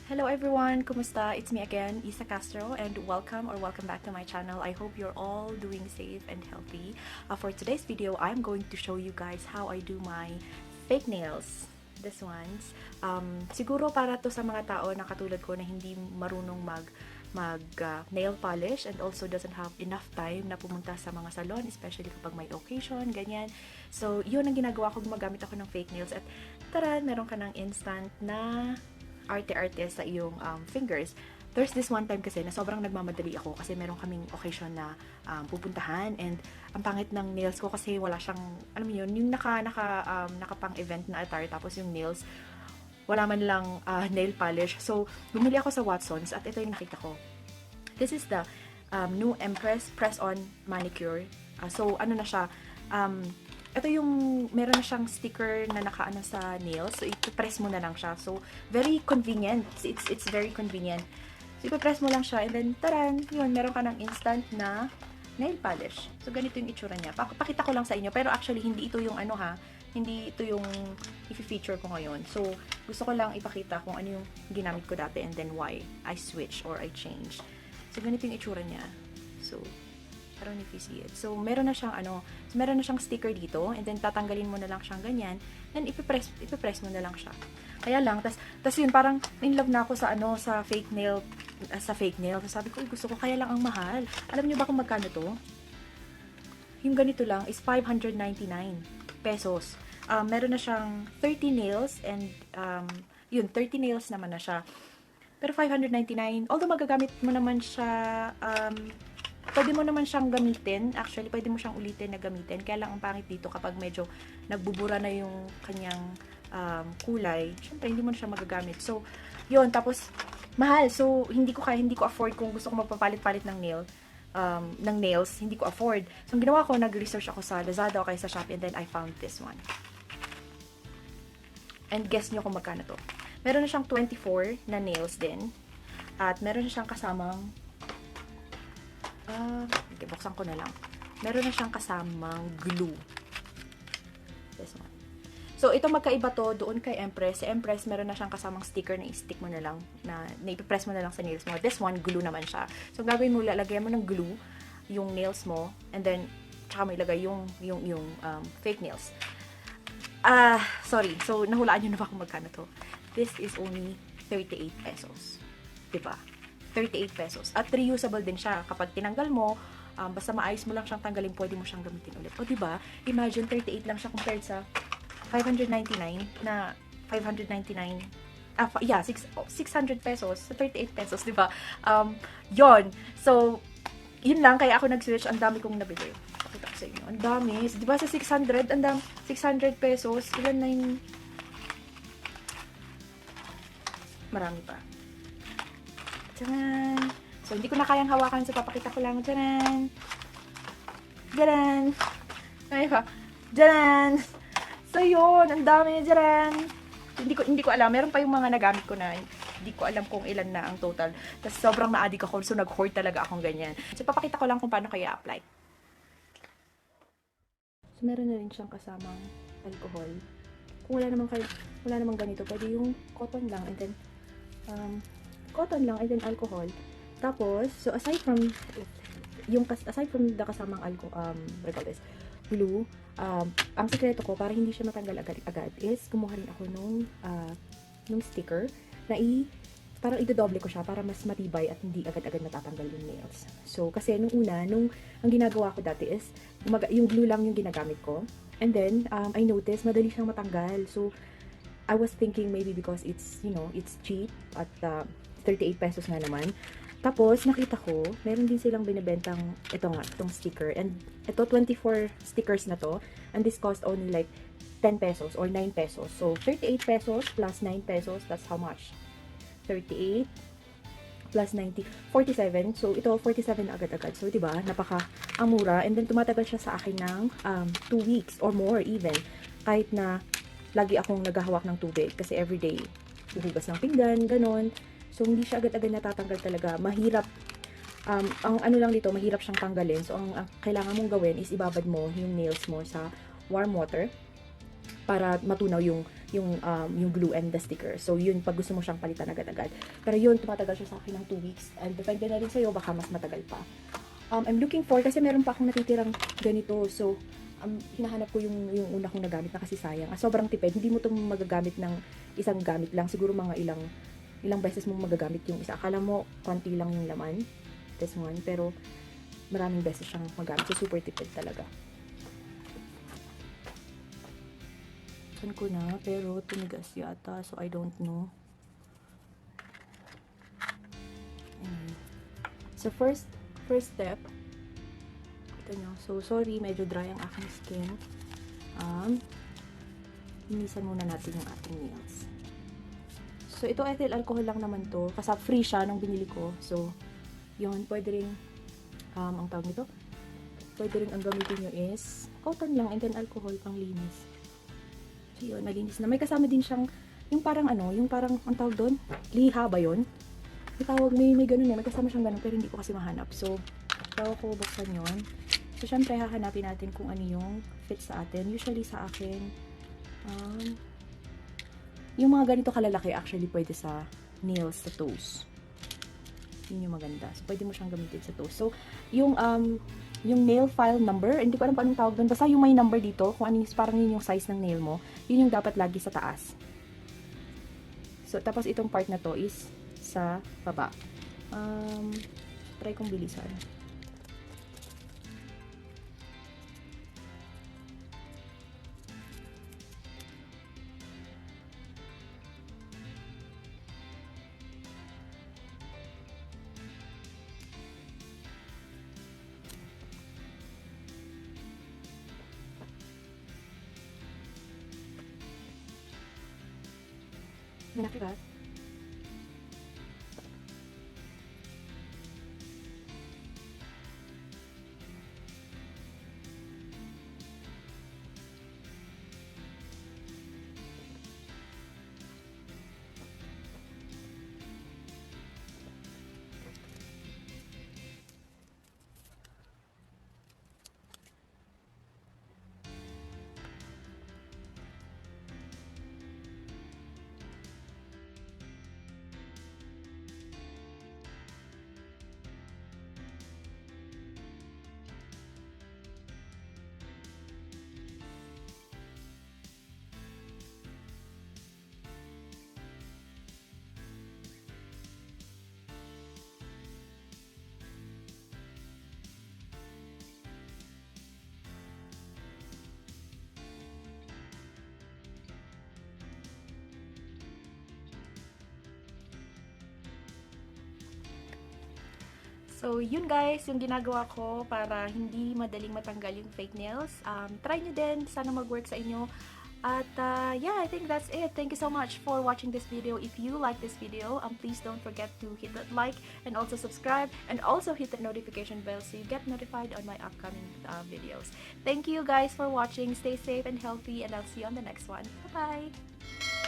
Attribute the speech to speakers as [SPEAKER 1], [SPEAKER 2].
[SPEAKER 1] Hello everyone, kumusta? It's me again, Isa Castro, and welcome back to my channel. I hope you're all doing safe and healthy. For today's video, I'm going to show you guys how I do my fake nails. This ones. Siguro para to sa mga tao na katulad ko na hindi marunong nail polish and also doesn't have enough time na pumunta sa mga salon, especially kapag may occasion, ganyan. So, yun ang ginagawa ko, gumagamit ako ng fake nails at tara, meron ka ng instant na arte-arte sa iyong fingers. There's this one time kasi na sobrang nagmamadali ako kasi meron kaming occasion na pupuntahan and ang pangit ng nails ko kasi wala siyang, alam mo yun, yung nakapang event na attire tapos yung nails, wala man lang nail polish. So, bumili ako sa Watsons at ito yung nakita ko. This is the new Empress Press-On Manicure. So, ano na siya, ito yung, meron na siyang sticker na nakaano sa nails. So, ipipress mo na lang siya. So, very convenient. It's very convenient. So, ipipress mo lang siya and then, taran, yun, meron ka ng instant na nail polish. So, ganito yung itsura niya. Pakita ko lang sa inyo. Pero actually, hindi ito yung ano ha. Hindi ito yung i-feature ko ngayon. So, gusto ko lang ipakita kung ano yung ginamit ko dati and then why I switch or I change. So, ganito yung itsura niya. So, I don't know if you see it. So, meron na siyang sticker dito, and then tatanggalin mo na lang siyang ganyan, then ipipress mo na lang siya. Kaya lang, tas yun, parang in love na ako sa fake nail, So, sabi ko, gusto ko, kaya lang ang mahal. Alam niyo ba kung magkano to? Yung ganito lang is 599 pesos. Meron na siyang 30 nails, and, 30 nails naman na siya. Pero 599, although magagamit mo naman siya, pwede mo naman siyang gamitin. Actually, pwede mo siyang ulitin na gamitin. Kaya lang ang pangit dito kapag medyo nagbubura na yung kanyang kulay. Siyempre, hindi mo na siya magagamit. So, yun. Tapos, mahal. So, hindi ko afford kung gusto ko magpapalit-palit ng nails. Hindi ko afford. So, ang ginawa ko, nag-research ako sa Lazada o kaya sa Shopee and then I found this one. And guess nyo kung magkano to. Meron na siyang 24 na nails din. At meron na siyang kasamang okay, buksan ko na lang. Meron na siyang kasamang glue. This one. So, ito magkaiba to doon kay Empress. Sa Empress, meron na siyang kasamang sticker na i-stick mo na lang, na ipipress mo na lang sa nails mo. This one, glue naman siya. So, gagawin mo, lalagyan mo ng glue yung nails mo, and then, tsaka mo ilagay yung fake nails. Sorry. So, nahulaan nyo na ba kung magkano to? This is only 38 pesos. Diba? 38 pesos. At reusable din siya. Kapag tinanggal mo, basta maayos mo lang siyang tanggalin, pwede mo siyang gamitin ulit. O diba? Imagine 38 lang siya compared sa 599 na 599. 600 pesos sa 38 pesos, diba? Yon. So, yun lang. Kaya ako nag-switch. Ang dami kong nabili. Pakita ko sa inyo. Ang dami. Diba sa 600? 600 pesos. Ilan na yung... Marami pa. Tcharan! So, hindi ko na kayang hawakan, so papakita ko lang. Tcharan! Tcharan! Ay pa. Tcharan! So, yun. Ang dami. Tcharan! Hindi ko alam. Meron pa yung mga nagamit ko na hindi ko alam kung ilan na ang total. Tapos, sobrang na-addict ako. So, nag-hoard talaga akong ganyan. So, papakita ko lang kung paano kaya apply. So, meron na rin siyang kasamang alcohol. Kung wala namang ganito, pwede yung cotton lang. And then, cotton lang and then alcohol. Tapos, so aside from the kasamang glue, ang sekreto ko para hindi siya matanggal agad is kumuha rin ako nung sticker na parang idodoble ko siya para mas matibay at hindi agad-agad natatanggal yung nails. So, kasi nung ang ginagawa ko dati is yung glue lang yung ginagamit ko. And then, I noticed madali siyang matanggal. So, I was thinking maybe because it's cheap at 38 pesos nga naman. Tapos, nakita ko, meron din silang binibentang itong sticker. And ito, 24 stickers na to. And this cost only like 10 pesos or 9 pesos. So, 38 pesos plus 9 pesos, that's how much? 38 plus 90, 47. So, ito, 47 na agad-agad. So, diba, ang mura. And then, tumatagal siya sa akin ng 2 weeks or more even. Kahit na lagi akong naghahawak ng tubig. Kasi everyday, huhugas ng pinggan, ganon. So, hindi siya agad-agad natatanggal talaga. Mahirap. Ang ano lang dito, mahirap siyang tanggalin. So, ang kailangan mong gawin is ibabad mo yung nails mo sa warm water. para matunaw yung glue and the sticker. So, yun, pag gusto mo siyang palitan agad-agad. Pero yun, tumatagal siya sa akin ng 2 weeks. And depende na rin sa'yo, baka mas matagal pa. I'm looking for, kasi meron pa akong natitirang ganito. So, hinahanap ko yung una kong nagamit na kasi sayang. Sobrang tipid. Hindi mo itong magagamit ng isang gamit lang. Siguro mga ilang beses mong magagamit yung isa. Akala mo, konti lang yung laman. This one. Pero, maraming beses siyang magamit. So, super tipid talaga. Saan ko na, pero tumigas yata, so I don't know. Anyway. So first step, ito nyo. So sorry, medyo dry ang aking skin. Linisan muna natin yung ating nails. So ito ethyl alcohol lang naman to, kasi free siya nung binili ko. So yun, pwede rin ang tawag nito, pwede rin ang gamitin nyo is cotton lang and then alcohol pang linis. So, yun, malinis na. May kasama din siyang, yung parang ang tawag doon, liha ba yun? May ganun may kasama siyang ganun, pero hindi ko kasi mahanap. So, bago ko buksan yun. So, syempre, hahanapin natin kung ano yung fit sa atin. Usually, sa akin, yung mga ganito kalalaki, actually, pwede sa nails, sa toes. Yun yung maganda. So, pwede mo siyang gamitin sa toes. So, yung nail file number, hindi ko alam paano tawag doon. Basta yung may number dito, kung ano yung, parang yun yung size ng nail mo, yun yung dapat lagi sa taas. So, tapos itong part na to is sa baba. Try kong bilisan. Nakikat. So, yun guys, yung ginagawa ko para hindi madaling matanggal yung fake nails. Try nyo din, sana mag-work sa inyo. At yeah, I think that's it. Thank you so much for watching this video. If you like this video, please don't forget to hit that like and also subscribe and also hit the notification bell so you get notified on my upcoming videos. Thank you guys for watching. Stay safe and healthy, and I'll see you on the next one. Bye-bye!